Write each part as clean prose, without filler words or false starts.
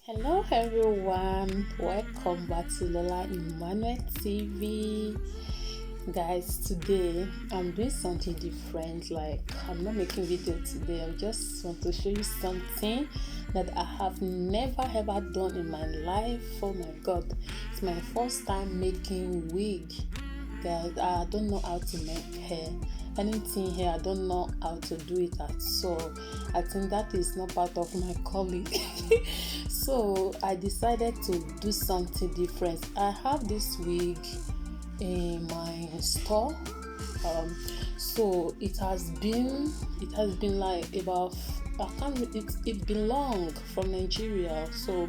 Hello everyone, welcome back to Lola Emmanuel TV. Guys, today I'm doing something different. I'm not making video today. I just want to show you something that I have never ever done in my life. Oh my god, it's my first time making wig. Guys, I don't know how to make hair. Anything here, I don't know how to do it at all. I think that is not part of my calling. So I decided to do something different. I have this wig in my store. So it has been like about I can't it belong from Nigeria. So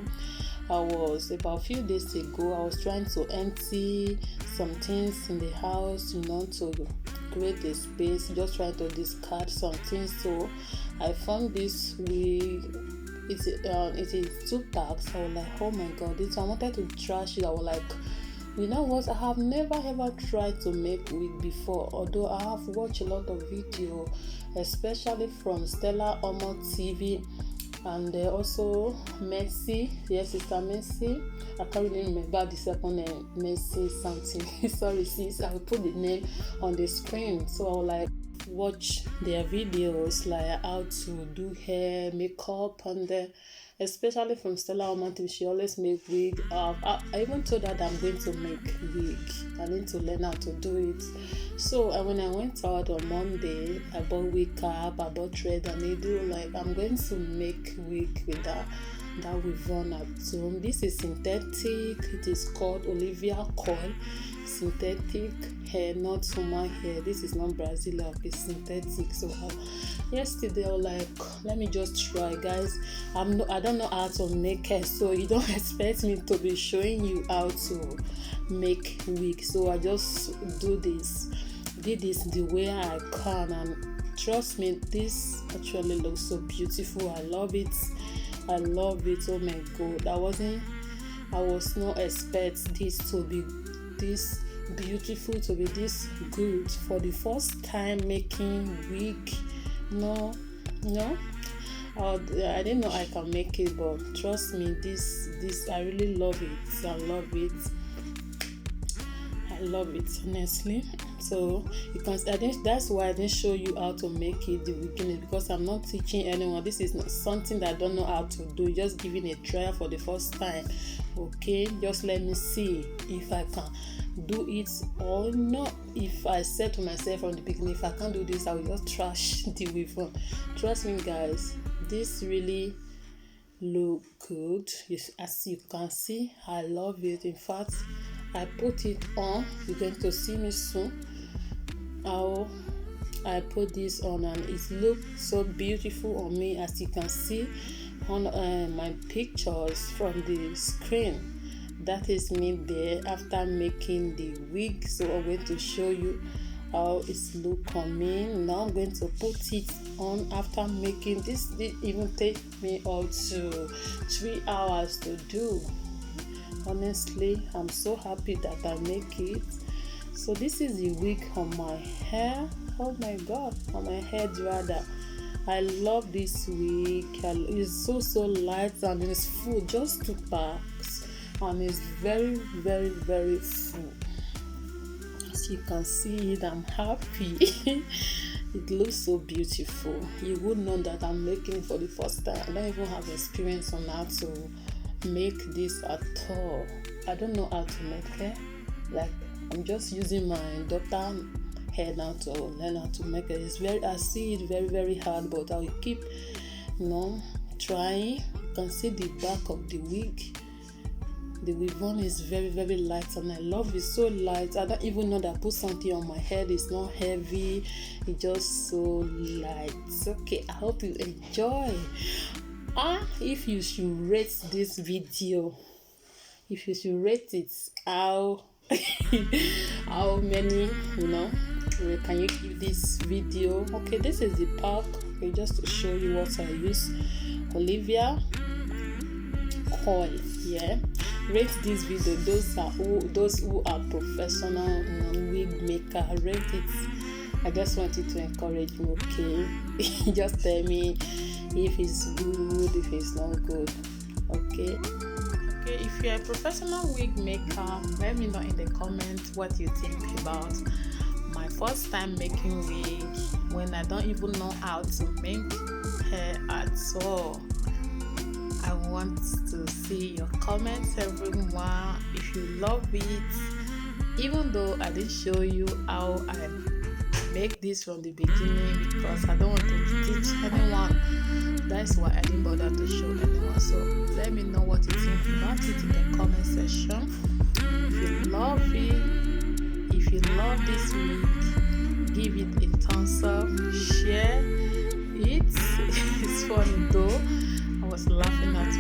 I was about a few days ago I was trying to empty some things in the house, to create a space, just trying to discard some things. So I found this wig. It is two packs. I was like, oh my god, this I wanted to trash it. I was like, you know what? I have never ever tried to make wig before. Although I have watched a lot of video, especially from Stella Omo TV and also Mercy. Yes, Sister Mercy. I can't really remember the second name. Mercy something. Sorry, sis. I will put the name on the screen. So I will watch their videos like how to do hair, makeup, and especially from Stella Omanti, she always make wig. I even told her that I'm going to make wig. I need to learn how to do it. So when I went out on Monday, I bought wig cap, I bought thread and needle. Like I'm going to make wig with that Weavon at home. This is synthetic. It is called Olivia coil. Synthetic hair, not human hair. This is not Brazilian, it's synthetic. So yesterday I was like, let me just try, guys. I don't know how to make hair, so you don't expect me to be showing you how to make wig. So I just did this the way I can, and trust me, this actually looks so beautiful. I love it. Oh my god, I was not expect this to be this beautiful, to be this good for the first time making wig. No, I didn't know I can make it, but trust me, this I really love it. I love it honestly. So that's why I didn't show you how to make it the beginning, because I'm not teaching anyone. This is not something that I don't know how to do, just giving a try for the first time. Okay, just let me see if I can do it or not. If I said to myself from the beginning, if I can't do this, I will just trash the weave. Trust me, guys, this really look good. As you can see, I love it. In fact, I put it on. You're going to see me soon how I put this on, and it looks so beautiful on me, as you can see on my pictures from the screen. That is me there after making the wig. So I'm going to show you how it's look on me. Now I'm going to put it on after making this. Did even take me up to 3 hours to do. Honestly, I'm so happy that I make it. So this is the wig on my hair. Oh my god, on my head rather. I love this wig. It's so light, and it's full, just 2 packs, and it's very very very full. As you can see it, I'm happy. It looks so beautiful. You would know that I'm making it for the first time. I don't even have experience on how to make this at all. I don't know how to make hair. I'm just using my daughter hair now to learn how to make it. I see it very very hard, but I will keep trying. You can see the back of the wig. The Weavon is very very light, and I love it. So light, I don't even know that I put something on my head. It's not heavy, it's just so light. Okay, I hope you enjoy. If you should rate this video, if you should rate it, how how many can you give this video? Okay, this is the pack. Okay, just to show you what I use. Olivia coil. Yeah, rate this video. Those who are professional wig maker, rate it. I just wanted to encourage you. Okay, just tell me if it's good, if it's not good. Okay. okay? Okay, if you're a professional wig maker, let me know in the comments what you think about my first time making wig when I don't even know how to make hair at all. I want to see your comments, everyone. If you love it, even though I didn't show you how I make this from the beginning because I don't want to teach anyone. That's why I didn't bother to show anyone. So let me know what you think about it in the comment section. If you love it, if you love this wig, give it a thumbs up, share it. It's funny though. I was laughing at